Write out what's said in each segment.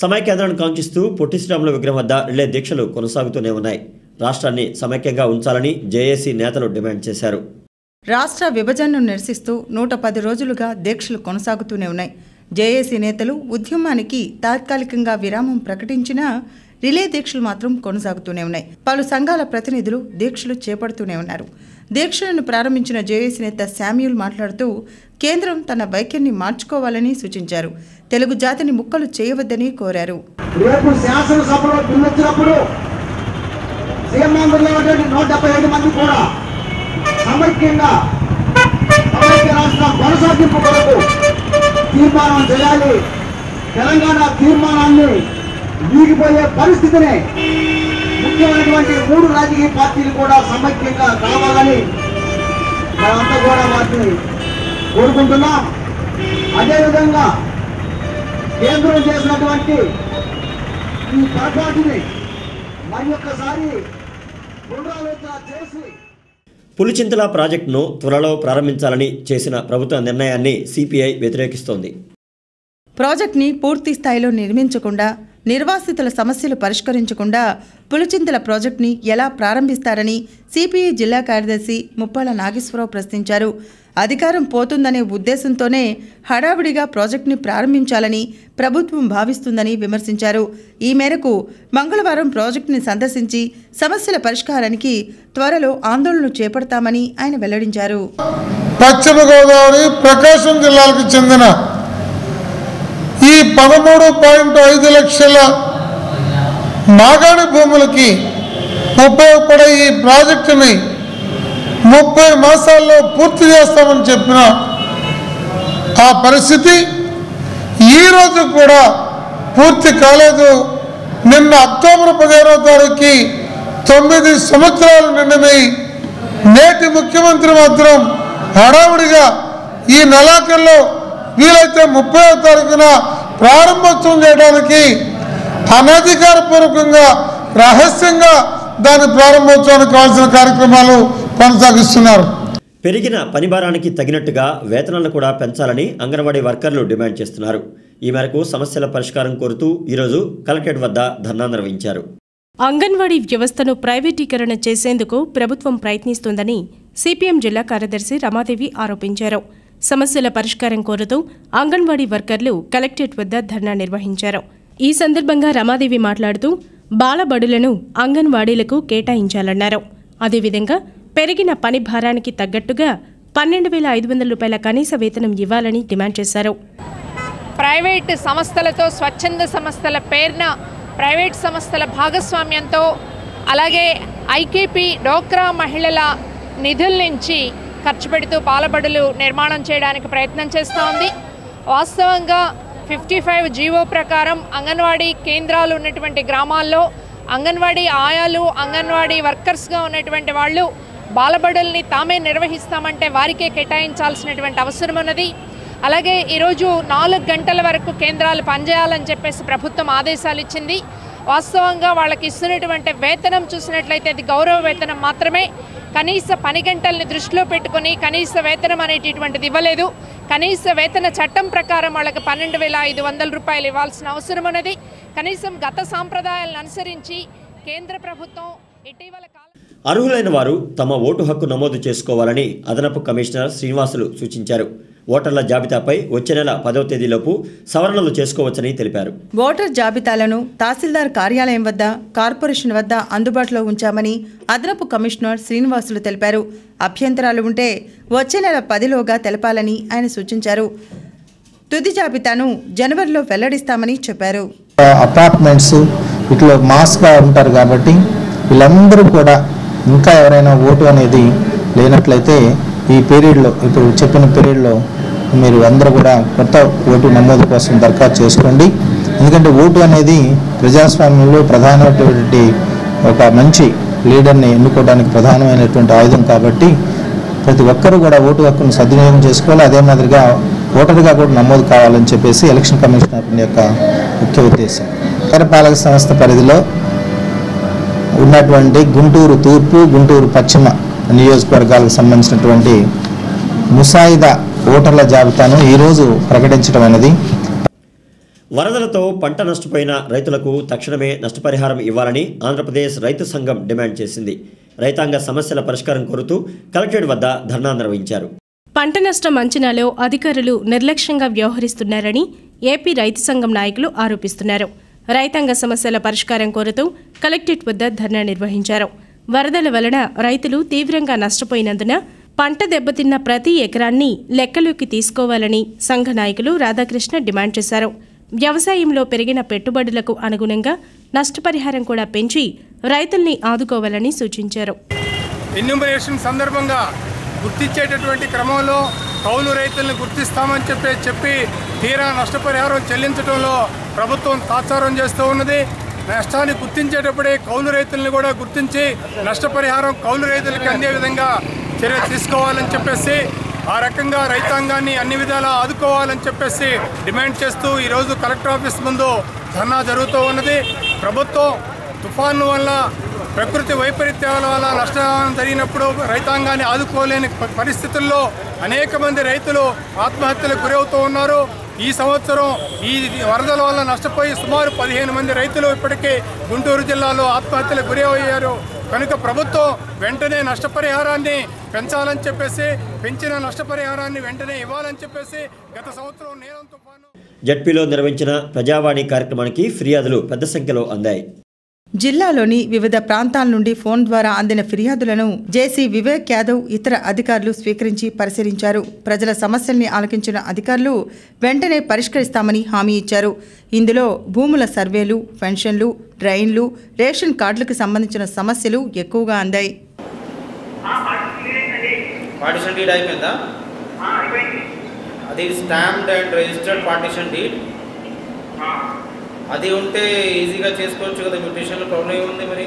సమైక్యాంధ్రాన్ని కాంక్షిస్తూ పొట్టి శ్రీరాములు విగ్రహం వద్ద రిలే దీక్షలు కొనసాగుతూనే ఉన్నాయి. రాష్ట్రాన్ని సమైక్యంగా ఉంచాలని జేఏసీ నేతలు డిమాండ్ చేశారు. రాష్ట్ర విభజనను నిరసిస్తూ 110 రోజులుగా దీక్షలు కొనసాగుతూనే ఉన్నాయి. జేఏసీ నేతలు ఉద్యమానికి తాత్కాలికంగా విరామం ప్రకటించినా రిలే దీక్షలు మాత్రం కొనసాగుతూనే ఉన్నాయి. పలు సంఘాల ప్రతినిధులు దీక్షలు చేపడుతూనే ఉన్నారు. దీక్షలను ప్రారంభించిన జేఏసీ నేత శామ్యూల్ మాట్లాడుతూ కేంద్రం తన వైఖరిని మార్చుకోవాలని సూచించారు. తెలుగు జాతిని ముక్కలు చేయవద్దని కోరారు. రేపు శాసనసభలో బిల్లు వచ్చినప్పుడు సీఎంఆంధ్రలో 175 మంది కూడా సమైక్యంగా సమైక్య రాష్ట్రం కొనసాగింపు కొరకు తీర్మానం చేయాలి. తెలంగాణ తీర్మానాన్ని వీగిపోయే పరిస్థితిని ముఖ్యమైనటువంటి 3 రాజకీయ పార్టీలు కూడా సమైక్యంగా కావాలని మనంతా కూడా వాటిని కోరుకుంటున్నాం. అదేవిధంగా కేంద్రం చేసినటువంటి ఈ పొరపాటుని మరి ఒక్కసారి పునరాలోచన చేసి పులిచింతల ప్రాజెక్టును త్వరలో ప్రారంభించాలని చేసిన ప్రభుత్వ నిర్ణయాన్ని సిపిఐ వ్యతిరేకిస్తోంది. ప్రాజెక్టుని పూర్తి స్థాయిలో నిర్మించకుండా, నిర్వాసితుల సమస్యలు పరిష్కరించకుండా పులిచింతల ప్రాజెక్టుని ఎలా ప్రారంభిస్తారని సిపిఐ జిల్లా కార్యదర్శి ముప్పాళ్ల నాగేశ్వరరావు ప్రశ్నించారు. అధికారం పోతుందనే ఉద్దేశంతోనే హడావిడిగా ప్రాజెక్టుని ప్రారంభించాలని ప్రభుత్వం భావిస్తుందని విమర్శించారు. ఈ మేరకు మంగళవారం ప్రాజెక్టుని సందర్శించి సమస్యల పరిష్కారానికి త్వరలో ఆందోళనలు చేపడతామని ఆయన వెల్లడించారు. పశ్చిమ గోదావరి, ప్రకాశం జిల్లాలకు చెందిన ఈ 13.5 లక్షల మాగాణి భూములకి ఉపయోగపడే ఈ ప్రాజెక్టుని 30 మాసాల్లో పూర్తి చేస్తామని చెప్పిన ఆ పరిస్థితి ఈరోజు కూడా పూర్తి కాలేదు. నిన్న అక్టోబర్ 15వ తారీఖుకి 9 సంవత్సరాలు నిండినాయి. నేటి ముఖ్యమంత్రి మాత్రం హడావుడిగా ఈ నెలాఖరులో వీలైతే 30వ తారీఖున ప్రారంభోత్సవం చేయడానికి అనధికారపూర్వకంగా రహస్యంగా దాని ప్రారంభోత్సవానికి కావాల్సిన కార్యక్రమాలు కొనసాగిస్తున్నారు. పెరిగిన పనిభారానికి తగినట్టుగా వేతనాలను కూడా పెంచాలని అంగన్వాడీ వర్కర్లు డిమాండ్ చేస్తున్నారు. ఈ మేరకు సమస్యల పరిష్కారం కోరుతూ ఈరోజు కలెక్టరేట్ వద్ద ధర్నా నిర్వహించారు. అంగన్వాడీ వ్యవస్థను ప్రైవేటీకరణ చేసేందుకు ప్రభుత్వం ప్రయత్నిస్తోందని సిపిఎం జిల్లా కార్యదర్శి రమాదేవి ఆరోపించారు. సమస్యల పరిష్కారం కోరుతూ అంగన్వాడీ వర్కర్లు కలెక్టరేట్ వద్ద ధర్నా నిర్వహించారు. ఈ సందర్భంగా రమాదేవి మాట్లాడుతూ బాలబడులను అంగన్వాడీలకు కేటాయించాలన్నారు. అదేవిధంగా పెరిగిన పని భారానికి తగ్గట్టుగా 12,500 రూపాయల కనీస వేతనం ఇవ్వాలని డిమాండ్ చేశారు. ప్రైవేటు సంస్థలతో, స్వచ్ఛంద సంస్థల పేరున ప్రైవేట్ సంస్థల భాగస్వామ్యంతో, అలాగే ఐకేపీ డోక్రా మహిళల నిధుల నుంచి ఖర్చు పెడుతూ బాలబడులు నిర్మాణం చేయడానికి ప్రయత్నం చేస్తూ ఉంది. వాస్తవంగా 55 జీవో ప్రకారం అంగన్వాడీ కేంద్రాలు ఉన్నటువంటి గ్రామాల్లో అంగన్వాడీ ఆయాలు, అంగన్వాడీ వర్కర్స్గా ఉన్నటువంటి వాళ్ళు బాలబడుల్ని తామే నిర్వహిస్తామంటే వారికే కేటాయించాల్సినటువంటి అవసరం ఉన్నది. అలాగే ఈరోజు 4 గంటల వరకు కేంద్రాలు పనిచేయాలని చెప్పేసి ప్రభుత్వం ఆదేశాలు ఇచ్చింది. వాస్తవంగా వాళ్ళకి ఇస్తున్నటువంటి వేతనం చూసినట్లయితే అది గౌరవ వేతనం మాత్రమే. కనీస పని గంటల్ని దృష్టిలో పెట్టుకుని కనీస వేతనం అనేటటువంటిది ఇవ్వలేదు. కనీస వేతన చట్టం ప్రకారం వాళ్ళకి 12,500 రూపాయలు ఇవ్వాల్సిన అవసరం ఉన్నది. కనీసం గత సాంప్రదాయాలను అనుసరించి కేంద్ర ప్రభుత్వం ఇటీవల అర్హులైన వారు తమ ఓటు హక్కు నమోదు చేసుకోవాలని అదనపు కమిషనర్ శ్రీనివాసులు సూచించారు. ఓటర్ల జాబితాపై వచ్చే నెల 10వ తేదీలోపు సవరణలు చేసుకోవచ్చని తెలిపారు. ఓటర్ జాబితాలను తహసీల్దార్ కార్యాలయం వద్ద, కార్పొరేషన్ వద్ద అందుబాటులో ఉంచామని అదనపు కమిషనర్ శ్రీనివాసులు తెలిపారు. అభ్యంతరాలు ఉంటే వచ్చే నెల 10లోగా తెలపాలని ఆయన సూచించారు. తుది జాబితాను జనవరిలో వెల్లడిస్తామని చెప్పారు. అపార్ట్మెంట్స్ ఇట్లా మాస్గా ఉంటారు కాబట్టి వీళ్ళందరూ కూడా ఇంకా ఎవరైనా ఓటు అనేది లేనట్లయితే ఈ పీరియడ్లో, ఇప్పుడు చెప్పిన పీరియడ్లో మీరు అందరూ కూడా కొత్త ఓటు నమోదు కోసం దరఖాస్తు చేసుకోండి. ఎందుకంటే ఓటు అనేది ప్రజాస్వామ్యంలో ప్రధానమైనటువంటి ఒక మంచి లీడర్ని ఎన్నుకోవడానికి ప్రధానమైనటువంటి ఆయుధం కాబట్టి ప్రతి ఒక్కరూ కూడా ఓటు హక్కును సద్వినియోగం చేసుకోవాలి. అదే మాదిరిగా ఓటర్గా కూడా నమోదు కావాలని చెప్పేసి ఎలక్షన్ కమిషనర్ యొక్క ముఖ్య ఉద్దేశం. నగరపాలక సంస్థ పరిధిలో ఉన్నటువంటి గుంటూరు తూర్పు, గుంటూరు పశ్చిమ నియోజకవర్గాలకు సంబంధించినటువంటి ముసాయిదా ఓటర్ల జాబితాను ఈరోజు ప్రకటించడం అనేది. వరదలతో పంట నష్టపోయిన రైతులకు తక్షణమే నష్టపరిహారం ఇవ్వాలని ఆంధ్రప్రదేశ్ రైతు సంఘం డిమాండ్ చేసింది. రైతాంగ సమస్యల పరిష్కారం కోరుతూ కలెక్టరేట్ వద్ద ధర్నా నిర్వహించారు. పంట నష్టం అంచనాలో అధికారులు నిర్లక్ష్యంగా వ్యవహరిస్తున్నారని ఏపీ రైతు సంఘం నాయకులు ఆరోపిస్తున్నారు. రైతాంగ సమస్యల పరిష్కారం కోరుతూ కలెక్టరేట్ వద్ద ధర్నా నిర్వహించారు. వరదల వలన రైతులు తీవ్రంగా నష్టపోయినందున పంట దెబ్బతిన్న ప్రతి ఎకరాన్ని లెక్కలోకి తీసుకోవాలని సంఘ నాయకులు రాధాకృష్ణ డిమాండ్ చేశారు. వ్యవసాయంలో పెరిగిన పెట్టుబడులకు అనుగుణంగా నష్టపరిహారం కూడా పెంచి రైతుల్ని ఆదుకోవాలని సూచించారు. ఎన్యూమరేషన్ సందర్భంగా గుర్తించేటటువంటి క్రమంలో కౌలు రైతులను గుర్తిస్తామని చెప్పి తీరా నష్టపరిహారం చెల్లించడంలో ప్రభుత్వం తాత్సారం చేస్తూ ఉన్నది. నష్టాన్ని గుర్తించేటప్పుడే కౌలు రైతులను కూడా గుర్తించి నష్టపరిహారం కౌలు రైతులకు అందే విధంగా చర్య తీసుకోవాలని చెప్పేసి ఆ రకంగా రైతాంగాన్ని అన్ని విధాలా ఆదుకోవాలని చెప్పేసి డిమాండ్ చేస్తూ ఈరోజు కలెక్టర్ ఆఫీస్ ముందు ధర్నా జరుగుతూ ఉన్నది. ప్రభుత్వం తుఫాను వల్ల ప్రకృతి వైపరీత్యాల వల్ల నష్టం జరిగినప్పుడు రైతాంగాన్ని ఆదుకోలేని పరిస్థితుల్లో అనేక మంది రైతులు ఆత్మహత్యలకు గురవుతూ ఉన్నారు. ఈ సంవత్సరం ఈ వరదల వల్ల నష్టపోయి సుమారు 15 మంది రైతులు ఇప్పటికే గుంటూరు జిల్లాలో ఆత్మహత్యలకు గురి అయ్యారు. కనుక ప్రభుత్వం వెంటనే నష్టపరిహారాన్ని పెంచాలని చెప్పేసి పెంచిన నష్టపరిహారాన్ని వెంటనే ఇవ్వాలని చెప్పేసి గత సంవత్సరం నీలం తుఫాను జడ్పీలో నిర్వహించిన ప్రజావాణి కార్యక్రమానికి ఫిర్యాదులు పెద్ద సంఖ్యలో అందాయి. జిల్లాలోని వివిధ ప్రాంతాల నుండి ఫోన్ ద్వారా అందిన ఫిర్యాదులను జేసీ వివేక్ యాదవ్ ఇతర అధికారులు స్వీకరించి పరిశీలించారు. ప్రజల సమస్యల్ని ఆలకించిన అధికారులు వెంటనే పరిష్కరిస్తామని హామీ ఇచ్చారు. ఇందులో భూముల సర్వేలు, పెన్షన్లు, డ్రైన్లు, రేషన్ కార్డులకు సంబంధించిన సమస్యలు ఎక్కువగా అందాయి. పార్టిషన్ డీడ్ అయిపోయిందా? అది stamped and registered partition deed అది ఉంటే ఈజీగా చేసుకోవచ్చు కదా. మ్యూటేషన్లో ప్రాబ్లం ఏముంది? మరి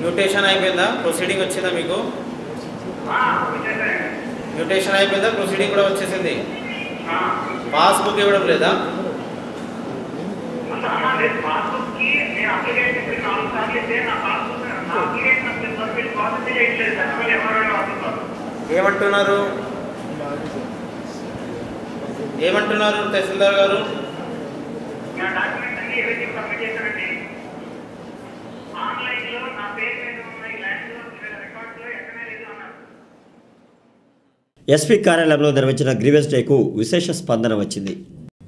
మ్యూటేషన్ అయిపోయిందా? ప్రొసీడింగ్ వచ్చిందా మీకు? మ్యూటేషన్ అయిపోయిందా? ప్రొసీడింగ్ కూడా వచ్చేసింది. పాస్బుక్ ఇవ్వడం లేదా? ఏమంటున్నారు తహసీల్దార్ గారు? ఎస్పీ కార్యాలయంలో నిర్వహించిన గ్రీవెన్స్ డేకు విశేష స్పందన వచ్చింది.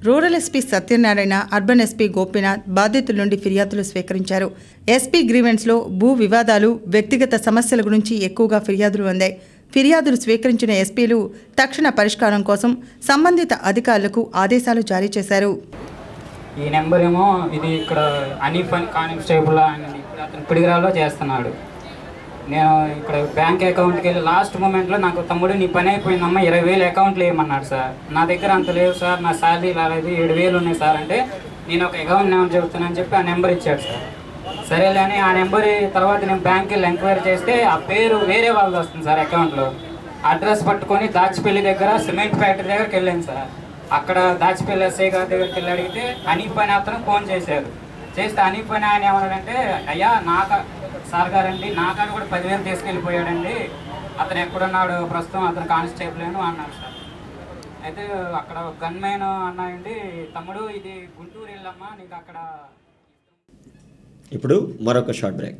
Rural SP Satyanarayana, urban SP Gopinath బాధితుల నుండి ఫిర్యాదులు స్వీకరించారు. ఎస్పీ గ్రీవెన్స్లో భూ వివాదాలు, వ్యక్తిగత సమస్యల గురించి ఎక్కువగా ఫిర్యాదులు అందాయి. ఫిర్యాదులు స్వీకరించిన ఎస్పీలు తక్షణ పరిష్కారం కోసం సంబంధిత అధికారులకు ఆదేశాలు జారీ చేశారు. ఈ నెంబర్ ఏమో ఇది ఇక్కడ అనీఫ్ అని కానిస్టేబుల్ అని అతను పిడిగిరాల్లో చేస్తున్నాడు. నేను ఇక్కడ బ్యాంక్ అకౌంట్కి వెళ్ళి లాస్ట్ మూమెంట్లో నాకు తమ్ముడు నీ పని అయిపోయిందమ్మా 20,000 అకౌంట్లు వేయమన్నాడు సార్. నా దగ్గర అంత లేవు సార్, నా శాలరీ రాలేదు, 7,000 ఉన్నాయి సార్ అంటే నేను ఒక అకౌంట్ నెంబర్ చెబుతున్నాను చెప్పి ఆ నెంబర్ ఇచ్చాడు సార్. సరేలే అని ఆ నెంబర్ తర్వాత నేను బ్యాంక్కి వెళ్ళి ఎంక్వైరీ చేస్తే ఆ పేరు వేరే వాళ్ళది వస్తుంది సార్ అకౌంట్లో. అడ్రస్ పట్టుకొని దాచిపల్లి దగ్గర సిమెంట్ ఫ్యాక్టరీ దగ్గరికి వెళ్ళాను సార్. అక్కడ దాచిపల్లి ఎస్ఐ గారి దగ్గరికి వెళ్ళి అడిగితే అనీఫ్ అని అతను ఫోన్ చేశారు. చేస్తే అనీఫ్ అని ఆయన ఏమన్నాడంటే, అయ్యా సార్ గారండి నా కాడ కూడా 10,000 తీసుకెళ్ళిపోయాడండి, అతను ఎక్కడున్నాడు ప్రస్తుతం, అతను కానిస్టేబుల్ అన్నాడు సార్. అయితే అక్కడ గన్మెన్ అన్నాయండి, తమ్ముడు ఇది గుంటూరు వెళ్ళమ్మా నీకు అక్కడ. ఇప్పుడు మరొక షార్ట్ బ్రేక్.